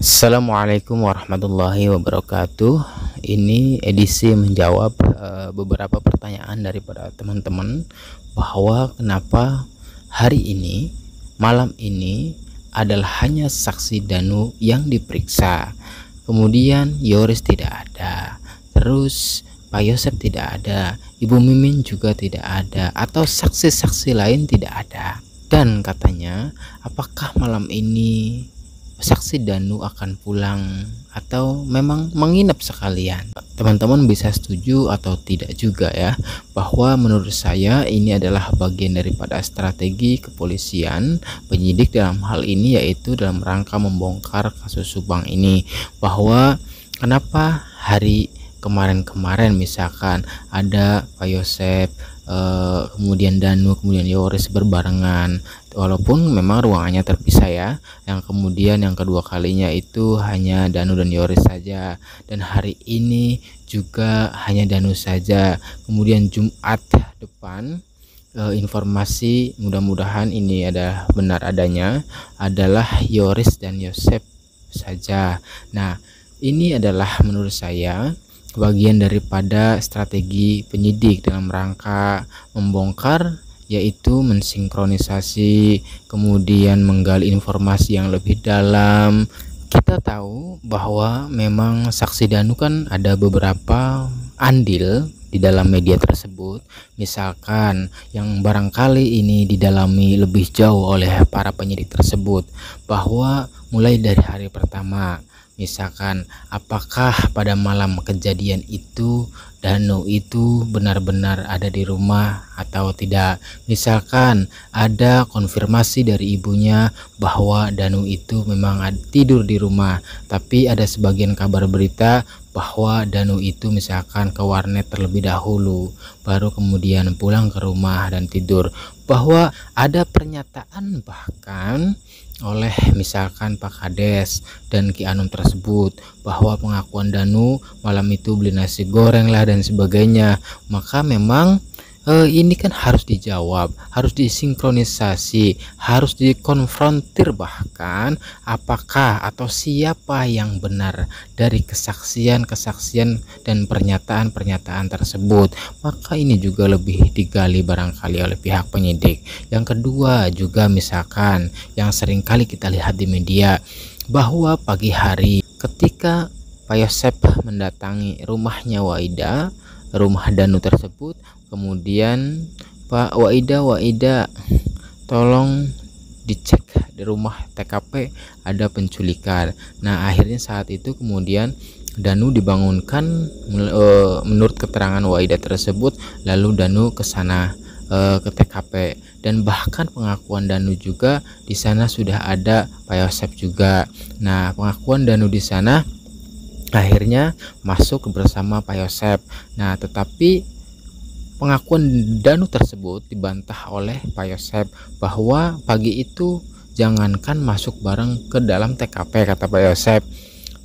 Assalamualaikum warahmatullahi wabarakatuh. Ini edisi menjawab beberapa pertanyaan daripada teman-teman bahwa kenapa hari ini, malam ini adalah hanya saksi Danu yang diperiksa. Kemudian Yoris tidak ada. Terus Pak Yosep tidak ada. Ibu Mimin juga tidak ada, atau saksi-saksi lain tidak ada. Dan katanya, apakah malam ini saksi Danu akan pulang atau memang menginap sekalian? Teman-teman bisa setuju atau tidak juga ya, bahwa menurut saya ini adalah bagian daripada strategi kepolisian penyidik dalam hal ini, yaitu dalam rangka membongkar kasus Subang ini. Bahwa kenapa hari kemarin misalkan ada Pak Yosep, kemudian Danu, kemudian Yoris berbarengan, walaupun memang ruangannya terpisah ya. Yang kemudian yang kedua kalinya itu hanya Danu dan Yoris saja, dan hari ini juga hanya Danu saja. Kemudian Jumat depan, informasi mudah-mudahan ini adalah benar adanya, adalah Yoris dan Yosep saja. Nah, ini adalah menurut saya bagian daripada strategi penyidik dalam rangka membongkar, yaitu mensinkronisasi, kemudian menggali informasi yang lebih dalam. Kita tahu bahwa memang saksi Danu kan ada beberapa andil di dalam media tersebut, misalkan yang barangkali ini didalami lebih jauh oleh para penyidik tersebut, bahwa mulai dari hari pertama, misalkan apakah pada malam kejadian itu Danu itu benar-benar ada di rumah atau tidak. Misalkan ada konfirmasi dari ibunya bahwa Danu itu memang tidur di rumah, tapi ada sebagian kabar berita bahwa Danu itu misalkan ke warnet terlebih dahulu, baru kemudian pulang ke rumah dan tidur. Bahwa ada pernyataan bahkan oleh misalkan Pak Kades dan Ki Anum tersebut bahwa pengakuan Danu malam itu beli nasi goreng lah dan sebagainya. Maka memang ini kan harus dijawab, harus disinkronisasi, harus dikonfrontir, bahkan apakah atau siapa yang benar dari kesaksian dan pernyataan tersebut. Maka ini juga lebih digali barangkali oleh pihak penyidik. Yang kedua juga misalkan yang sering kali kita lihat di media, bahwa pagi hari ketika Pak Yosep mendatangi rumahnya Waida, rumah Danu tersebut, kemudian Pak Waida tolong dicek di rumah TKP ada penculikan. Nah, akhirnya saat itu kemudian Danu dibangunkan menurut keterangan Waida tersebut, lalu Danu ke sana ke TKP, dan bahkan pengakuan Danu juga di sana sudah ada Pak Yosep juga. Nah, pengakuan Danu di sana akhirnya masuk bersama Pak Yosep. Nah, tetapi pengakuan Danu tersebut dibantah oleh Pak Yosep bahwa pagi itu jangankan masuk bareng ke dalam TKP, kata Pak Yosep,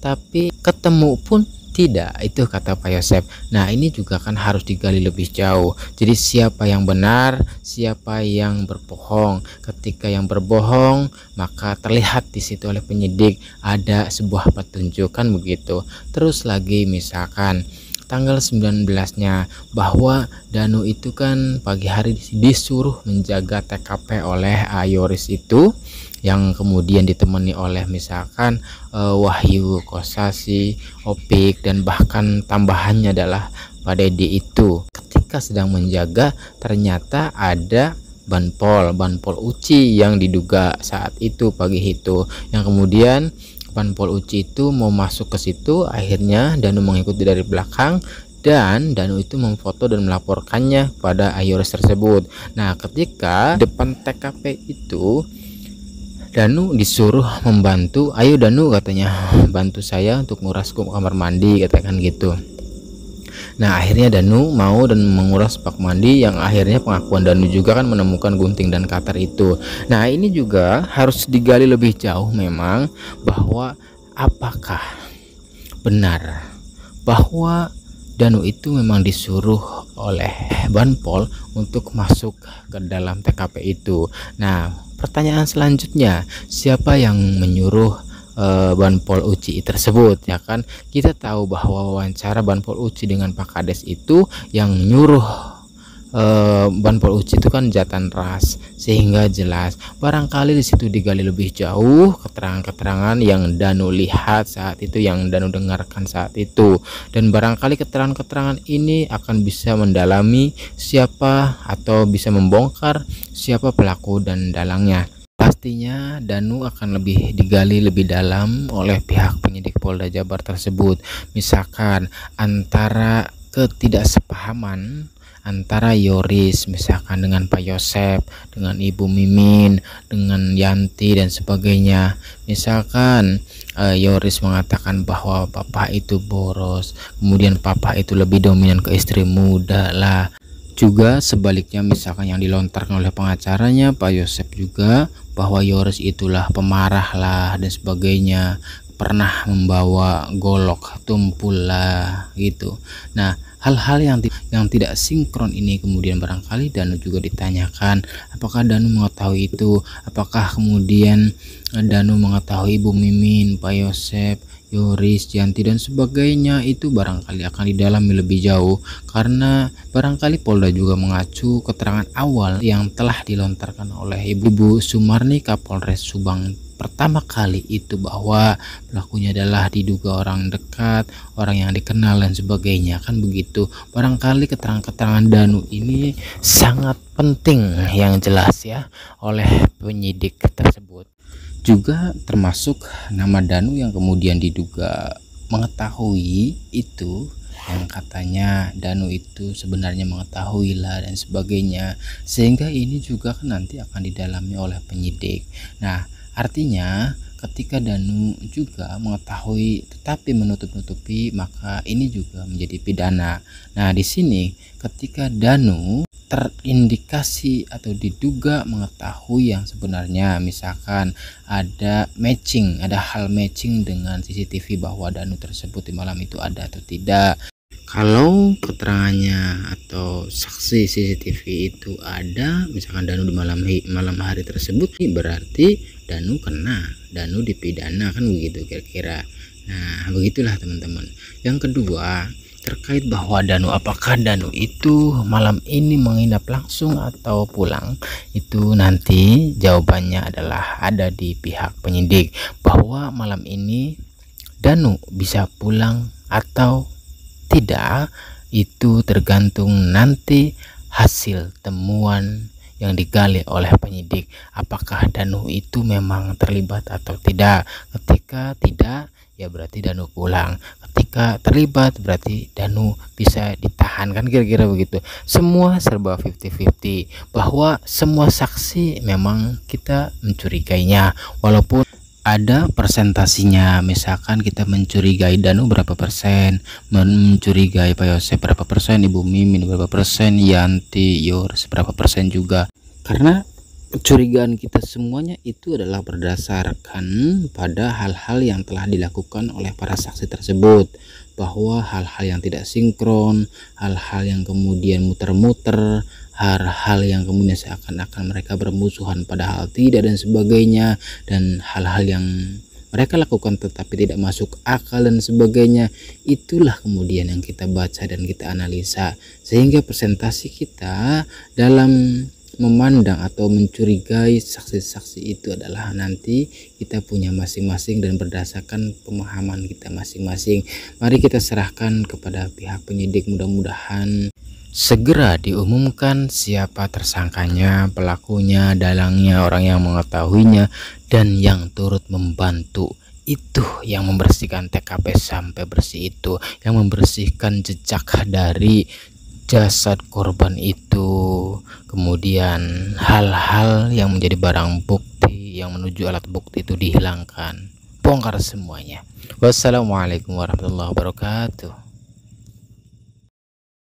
tapi ketemu pun tidak, itu kata Pak Yosep. Nah, ini juga kan harus digali lebih jauh. Jadi siapa yang benar, siapa yang berbohong. Ketika yang berbohong, maka terlihat di situ oleh penyidik ada sebuah petunjuk, kan begitu. Terus lagi misalkan tanggal 19-nya, bahwa Danu itu kan pagi hari disuruh menjaga TKP oleh Yoris itu, yang kemudian ditemani oleh misalkan Wahyu, Kosasi, Opik, dan bahkan tambahannya adalah Pak Dedi itu. Ketika sedang menjaga, ternyata ada Banpol Uci yang diduga saat itu pagi itu, yang kemudian Banpol Uci itu mau masuk ke situ. Akhirnya Danu mengikuti dari belakang, dan Danu itu memfoto dan melaporkannya pada Yoris tersebut. Nah, ketika depan TKP itu, Danu disuruh membantu. Ayo Danu, katanya, bantu saya untuk nguras kamar mandi, katakan gitu. Nah, akhirnya Danu mau dan menguras bak mandi, yang akhirnya pengakuan Danu juga kan menemukan gunting dan cutter itu. Nah, ini juga harus digali lebih jauh memang, bahwa apakah benar bahwa Danu itu memang disuruh oleh Banpol untuk masuk ke dalam TKP itu. Nah, pertanyaan selanjutnya, siapa yang menyuruh Banpol UCI tersebut, ya kan. Kita tahu bahwa wawancara Banpol UCI dengan Pak Kades itu yang nyuruh Banpol UCI itu kan Jatan Ras, sehingga jelas barangkali di situ digali lebih jauh keterangan-keterangan yang Danu lihat saat itu, yang Danu dengarkan saat itu, dan barangkali keterangan-keterangan ini akan bisa mendalami siapa atau bisa membongkar siapa pelaku dan dalangnya. Pastinya Danu akan lebih digali lebih dalam oleh pihak penyidik Polda Jabar tersebut. Misalkan antara ketidaksepahaman antara Yoris misalkan dengan Pak Yosep, dengan Ibu Mimin, dengan Yanti dan sebagainya. Misalkan Yoris mengatakan bahwa papa itu boros, kemudian papa itu lebih dominan ke istri muda lah. Juga sebaliknya, misalkan yang dilontarkan oleh pengacaranya Pak Yosep juga bahwa Yoris itulah pemarah lah dan sebagainya, pernah membawa golok tumpul lah gitu. Nah, hal-hal yang tidak sinkron ini kemudian barangkali Danu juga ditanyakan, apakah Danu mengetahui itu, apakah kemudian Danu mengetahui Ibu Mimin, Pak Yosep, Yoris, Yanti dan sebagainya. Itu barangkali akan didalami lebih jauh, karena barangkali Polda juga mengacu keterangan awal yang telah dilontarkan oleh Ibu Sumarni, Kapolres Subang pertama kali itu, bahwa pelakunya adalah diduga orang dekat, orang yang dikenal dan sebagainya, kan begitu. Barangkali keterangan-keterangan Danu ini sangat penting yang jelas ya oleh penyidik tersebut. Juga termasuk nama Danu yang kemudian diduga mengetahui itu, yang katanya Danu itu sebenarnya mengetahui lah dan sebagainya, sehingga ini juga kan nanti akan didalami oleh penyidik. Nah, artinya ketika Danu juga mengetahui tetapi menutup-nutupi, maka ini juga menjadi pidana. Nah, di sini ketika Danu terindikasi atau diduga mengetahui yang sebenarnya, misalkan ada matching, ada hal matching dengan CCTV bahwa Danu tersebut di malam itu ada atau tidak. Kalau keterangannya atau saksi CCTV itu ada, misalkan Danu di malam hari tersebut, berarti Danu kena, Danu dipidana, kan begitu kira-kira. Nah, begitulah teman-teman. Yang kedua, terkait bahwa Danu, apakah Danu itu malam ini menginap langsung atau pulang, itu nanti jawabannya adalah ada di pihak penyidik, bahwa malam ini Danu bisa pulang atau tidak, itu tergantung nanti hasil temuan yang digali oleh penyidik, apakah Danu itu memang terlibat atau tidak. Ketika tidak, ya berarti Danu pulang. Ketika terlibat, berarti Danu bisa ditahan, kan kira-kira begitu. Semua serba 50-50, bahwa semua saksi memang kita mencurigainya, walaupun ada persentasinya. Misalkan kita mencurigai Danu berapa persen, mencurigai Pak Yosep berapa persen, Ibu Mimin berapa persen, Yanti, Yoris berapa persen juga. Karena kecurigaan kita semuanya itu adalah berdasarkan pada hal-hal yang telah dilakukan oleh para saksi tersebut, bahwa hal-hal yang tidak sinkron, hal-hal yang kemudian muter-muter, hal-hal yang kemudian seakan-akan mereka bermusuhan padahal tidak dan sebagainya, dan hal-hal yang mereka lakukan tetapi tidak masuk akal dan sebagainya. Itulah kemudian yang kita baca dan kita analisa, sehingga presentasi kita dalam memandang atau mencurigai saksi-saksi itu adalah nanti kita punya masing-masing dan berdasarkan pemahaman kita masing-masing. Mari kita serahkan kepada pihak penyidik, mudah-mudahan segera diumumkan siapa tersangkanya, pelakunya, dalangnya, orang yang mengetahuinya, dan yang turut membantu. Itu yang membersihkan TKP sampai bersih, itu yang membersihkan jejak dari jasad korban itu. Kemudian hal-hal yang menjadi barang bukti yang menuju alat bukti itu dihilangkan, bongkar semuanya. Wassalamualaikum warahmatullahi wabarakatuh.